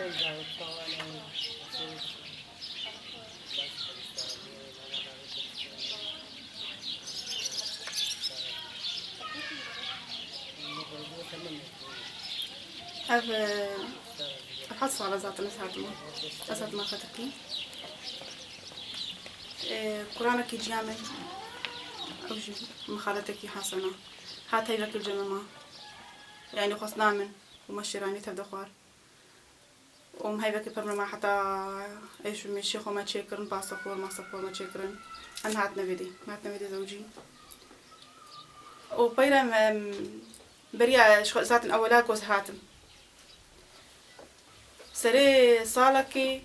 هذا الحص على ذات نساتنا أساتنا خطكي قرآنك جامع أوجي مخالتك حسنة هاتي لك الجمامة يعني خص نامن ومشيراني تبدخوار هاي بك برنامج حتى إيش من شيخ وما تشكرن باسبور ما تشكرن أنا هات نبيدي زوجي وبيرم بريا ذات أولا جوز هاتم سري صالكي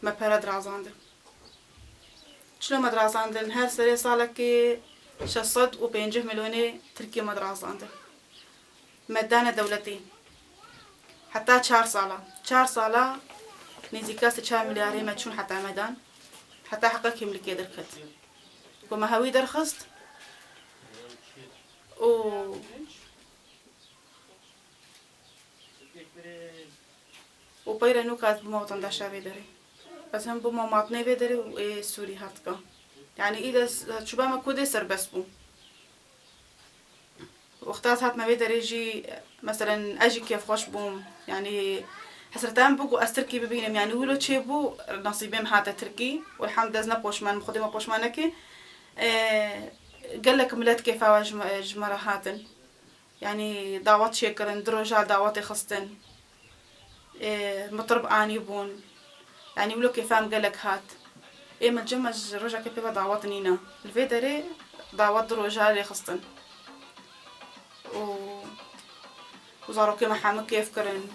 ما برد رازاند شلون مدرازاندن هر سري صالكي شصد وبينجه مليوني تركي مدرازاندن مدانة دولتي حتى 4 سالة نزيكاس 4 ملياري ما تشون حتى مدان حتى حقك يملك دركت وما هوي درخست وبيرا نوكات بموطن داشا بيدري بس هم بموطني بيدري وسوري هاتكا يعني إذا شو ما كودي سر بس بو واختات هات ما بيدري يجي مثلا أجي كيف خوش بوم يعني حسرتان بوكو أستركي ببينم يعني ولو تشيبو نصيبهم هاتا تركي والحمد لله بوشمان مخدمة بوشمانكي قال لك ملات كيف جمرة هاتن يعني دعوات شكرن دروجة دعوات خستن مطرب آني بون يعني ولو كيفام قال لك هات من جمج رجع كيف دعوات نينا الفيدري دعوات دروجة اللي خستن وزارو كيما حامك كيف كرن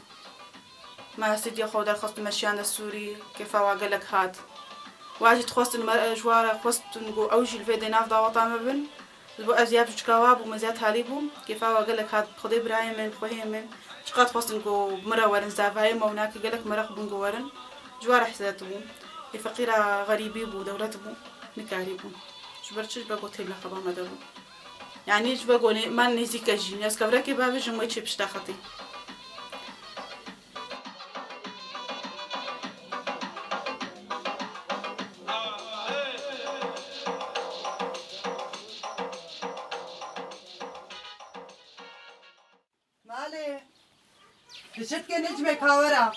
ما سيدي خود الخصت مشيان السوري كيف قال لك هات واجد خواست جوارا خواست نقول أوجي الفيديو ناف دعوة ما بن البقى أزياب جكواب ومزيات هاليبهم كيف قال لك هات خدي برايم من خويه من شقات خواست نقول مرة ورن زافاي ما هناك قال لك مرة خبون جوارن جوارا حساتهم الفقيرة غريبي بو دولتهم نكاريبهم شبرتش بقول تبلا خبا ما دبو يعني إيش بقول ما نزيك جيني أسكبرك بابي جمعة شيء بشتاختي مالي لشت كنجمك هورا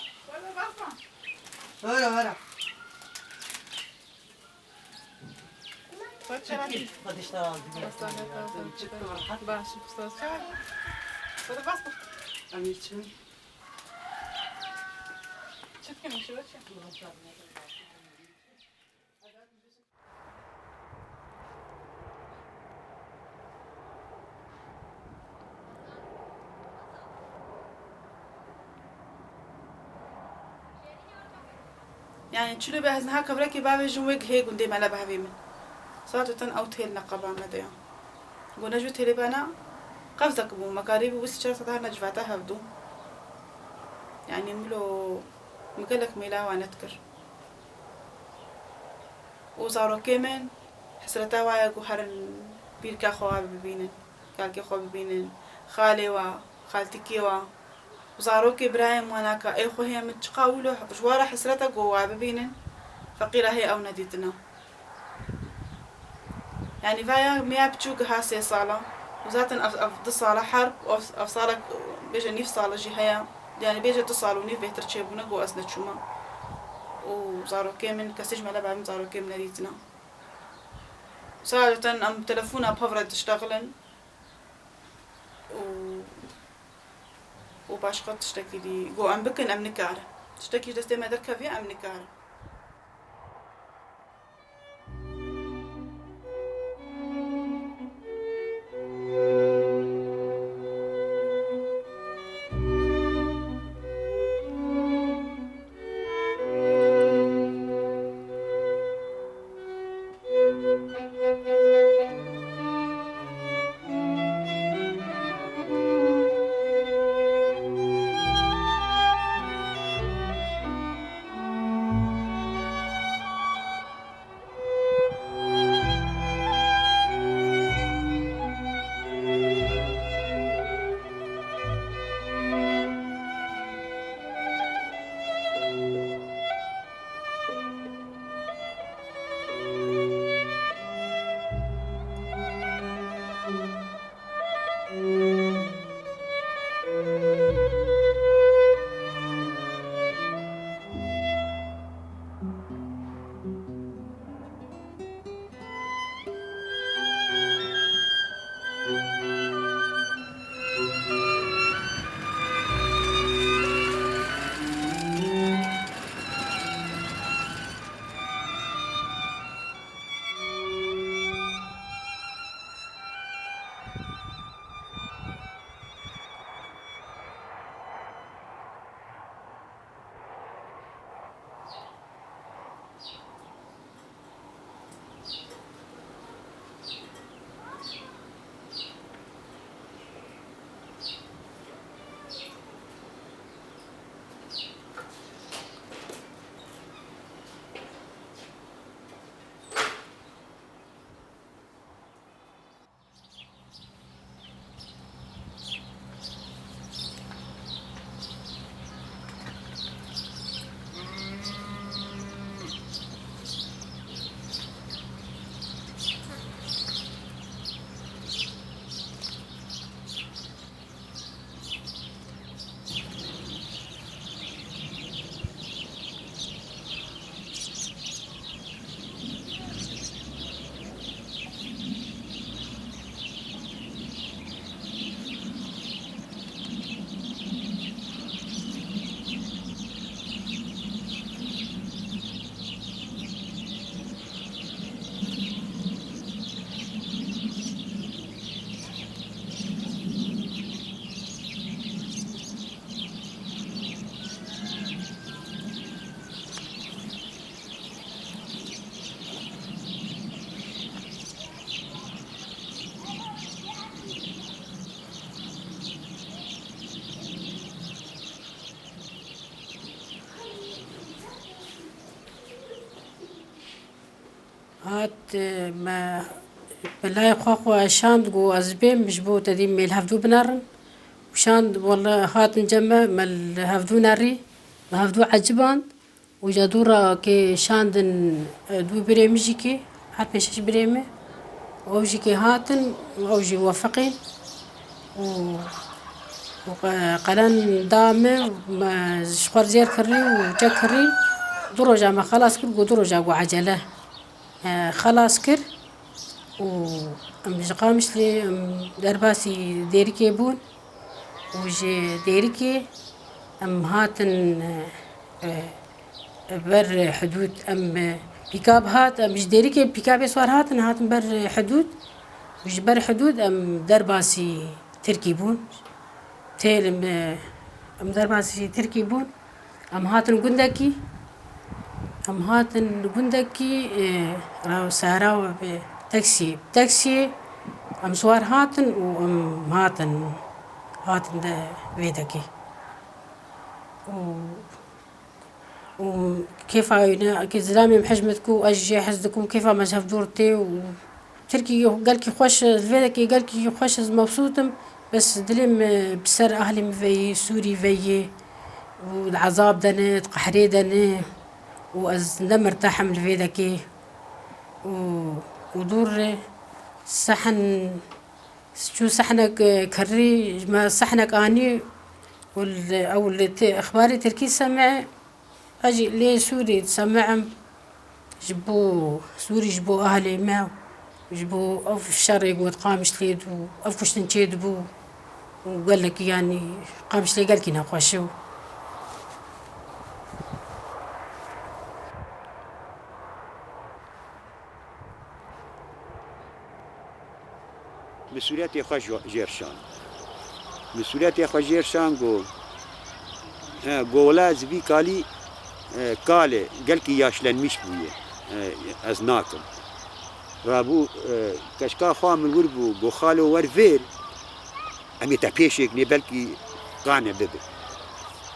ورا قد اشتغل باش بصوت شاي ولا بس أميتشن شكلنا شو يعني تشلو بهزنها كبركي بابي جوك هيك وندي مالا بهبي من صارت أو تهل نقبة مديا قلنا جو تهلي بنا قفزك بو مقاريب وسشر صدار نجفاتها هبدو يعني ملو مقلك ميلا وانتكر وصاروا كمان حسرتا وايا جوهرن بيركا خواب ببينن كالكي خواب ببينن خالي وخالتكي وزاروك إبراهيم وناكا أي خوهي متقاولو جوارا حسرتا جوا ببينن فقيرة هي أو نديتنا يعني فيا ميا بتشوق هاسي صالة وذاتن أفضل صالة حرب أو صالة بيجا نيف صالة جهيا يعني بيجا تصال ونيف بيتر تشيبونا جو أسنة شوما وزاروكي من كسج ملا بعمل زاروكي من نديتنا ساعة أم تلفونا بهفرة تشتغلن وباش قد تشتكي دي جو أم بكن أم نكار تشتكي دستي ما دركها فيها أم نكار هات ما بالله خو شاند جو أزبيم مجبو تديم ميل هفدو بنارن وشاند والله هات نجمع مال هفدو ناري ما هفدو عجبان وجدورا كي شاندن دو بريمجي كي هات مشش بريمي وأوجي كي هاتن وأوجي وفقين وقلن دامي ما شخور زير كري وجا كري دروجا ما خلاص كر دروجا وعجله خلاص كر ومش قامش لي درباسي ديركي بون وجي ديركي هاتن بر حدود بيكاب هات مش ديركي بيكاب سوار هاتن بر حدود مش بر حدود درباسي تركي بون تيل درباسي تركي بون هاتن قندكي هاتن قندكي راو ساراو تاكسي سوار هاتن هاتن دا فيدكي وكيف كزلامي محجمتكو أجي حزدكم كيف مذهب دورتي وتركي قالكي خوش فيدكي قالكي خوش مبسوطم بس دليم بسر أهلي في سوري في والعذاب دنت قحري دني وأز مرتاحة من فيدكي ودور صحن شو صحنك كري ما صحنك اني او اخباري تركي سمع اجي لي سوري تسمع جبو سوري جبو اهلي ما جبو اف الشرق وتقامش ليد وافكش تنشيد بو وقال لك يعني قامش لي قال كنا خوشو مسؤوليتي خوش جيرشان مسؤوليتي خوش جيرشان جو ولا زبي كالي كالي قالكي ياشلن مش بويه از ناكم رابو كشكا خامل وربو جو خالو ورفير امي تا بيشك ني بلكي قانع ببي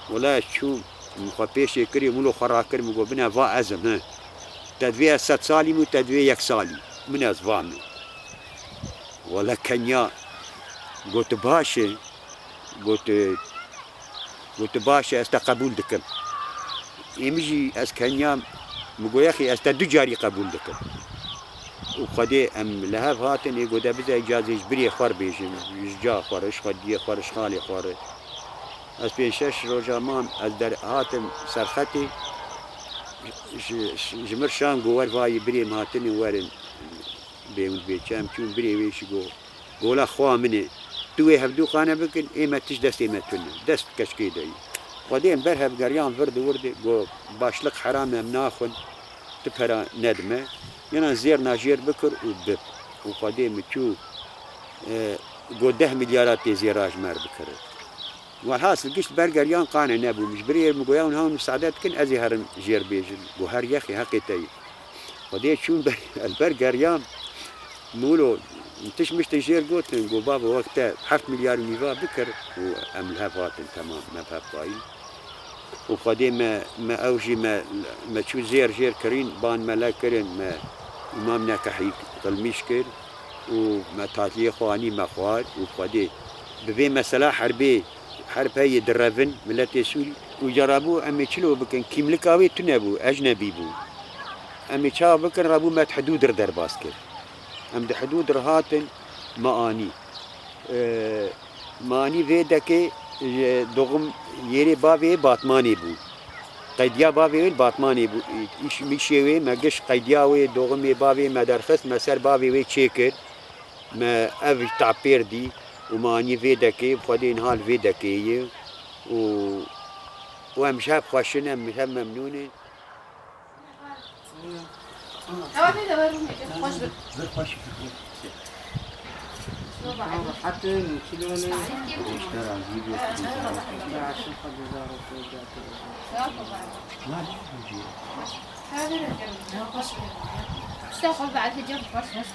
ولا شو مخا بيشك كري مولو خراكر مگو بنا وا ازم تدويه 7 سالي مو تدويه 1 سالي من ازوامي ولا كنيا قلت باشا قلت باشا است قبول دكم يمجي اس كنيا مقول يا اخي است دجاري قبول دكم وخدي ام لهف هاتن يقول ده بزا اجازه بري خور بيش يجا خور اش خدي خور اش خالي خور اس بيشش روجامان از در هاتم سرختي جمرشان قوار فاي بري ماتني ورن بيود بيشام چون بري ويش جو قولا خوا مني توي هبدو قانا بكن إما تش دست إما تونه دست كشكي داي قديم برها بقريان فرد ورد قو باشلق حرام مناخن تبهرا ندمه ينا زير ناجير بكر وبب وقديم تشو قو 10 مليارات زيراج مار بكر والحاصل قشت برقريان قانا نابو مش برير مقوياون هون مساعدات كن أزهر جير بيجن قو هر يخي حقيتي قديم شون البرقريان نقولوا انتش مش تجير قلت نقول بابا وقتها 7 مليار ونيفا بكر وعملها فاتن تمام ما فاطين وقديم ما اوجي ما تشو زير جير كرين بان ملاك كرين ما امامنا كحيك المشكل وما تعطيه خواني ما خوات وقديم ببي مسألة حرب هي درافن ملاتي سوري وجربوا امي تشلو بكن كيملكاوي تنبو اجنبي بو امي تشاو بكن رابو ما حدود در باسكر ام ده حدود رهاتن ماني ماني فيدك دوغم يري بابي باتماني بو قيديا بابي باتماني بو ايش ميشوي ما قش قيدياوي دوغم بابي ما درخص ما سر بابي وي تشيكر ما افي تعبير دي وماني فيدك خدين هال فيدك و وام شاب خوشنا مهم ممنونين حتى كيلوني استاخذ بعد هجر فرش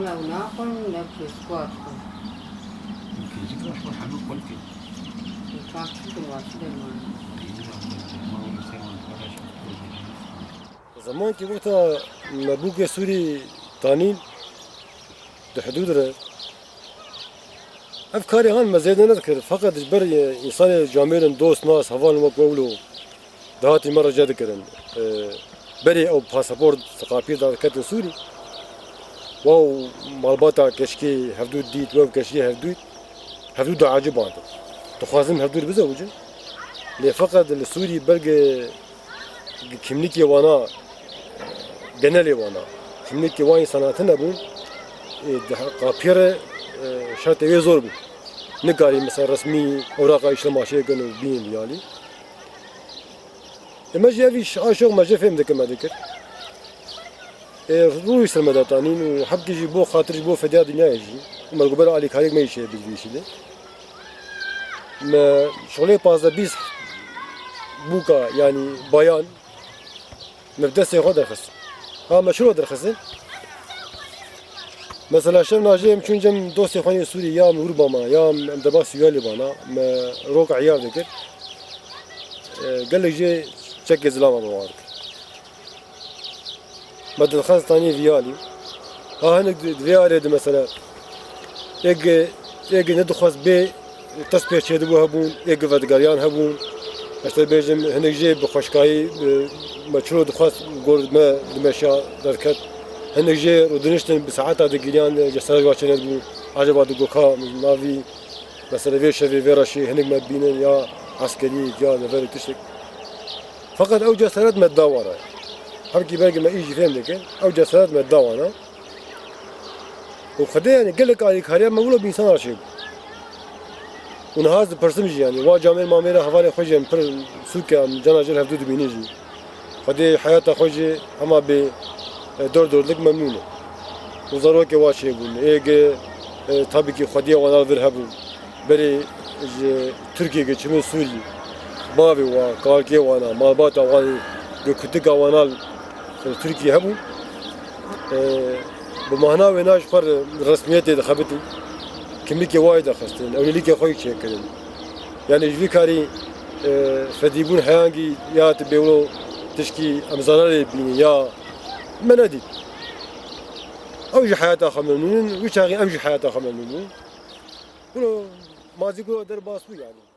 لا وناقل لكن سكوات زمان که وقتا مبوک سوری تانین ده حدود را افکاری هان مزیده ندکر فقط بر انسان جامعه دوست ناس حوال مقبولو دهاتی مرا جد کردن بری او پاسپورت ثقافی داد کردن سوری واو مالباتا کشکی حدود دیت واو کشکی حدود عجب آنده تخوازم حدود بزوجن لی فقط السوری برگ kimlik vana genel vana kimlik vani sanatı ne bu kapire şart evi zor bu ne gari mesela resmi oraka işlem aşıya gönü bin yani mecevî aşık mecefem dekemedik ruh istemede tanin habki ji bo khatir ji bo feda dünya ji merguber ali kharik me işe bilmişdi me şöyle fazla biz buka yani bayan مبدأ ياخذ درخص ها مشروع درخص مثلا شم ناجم چون جم دوست خواني سوري يا مغربما يا مدبا سيالي بانا ما روق عيار ذكر قال لي جي تشك زلام مبارك مد الخاص ثاني فيالي ها هنك فيالي مثلا اج ندخص بي تصبيح شدبو هبون اج فدغريان هبون اشتر بيجم هنك جي بخشكاي مشروع دخواست قول ما دمشق دركت هنك جي ودنشتن بساعات هذا جيران جسر واچن دو عجبا دو كا نافي مثلا في شفي فيراشي هنك ما بينن يا عسكري يا نفر تشك فقط او جسرات ما تداوره حركي باقي ما يجي فهم لك او جسرات ما تداوره وخدي يعني قال لك عليك هريا ما ولا بينسان شيء ونهاز برسمج يعني واجامل ماميره حوالي خوجم پر سوكا جناجل حدود بينيجي خدي حياته خوجي اما ب دور لك ممنونه وزاروكي واشي يقول ايه tabii ki خدي وانا ذهبوا بري تركيا كمن سوري بابي وكالكي وانا مالباتا وانا كتكا وانا تركيا هبوا بمعنى وناش فر رسميتي دخبتي كملكي وايد اخذتين او ليكي خوي شكلين يعني جوي كاري فديبون حيانجي يا تبيولو تشكي امزانالي بيني يا منادي او جي حياته خممنون وش هاغي امجي حياته خممنون كله مازي كله در باسو يعني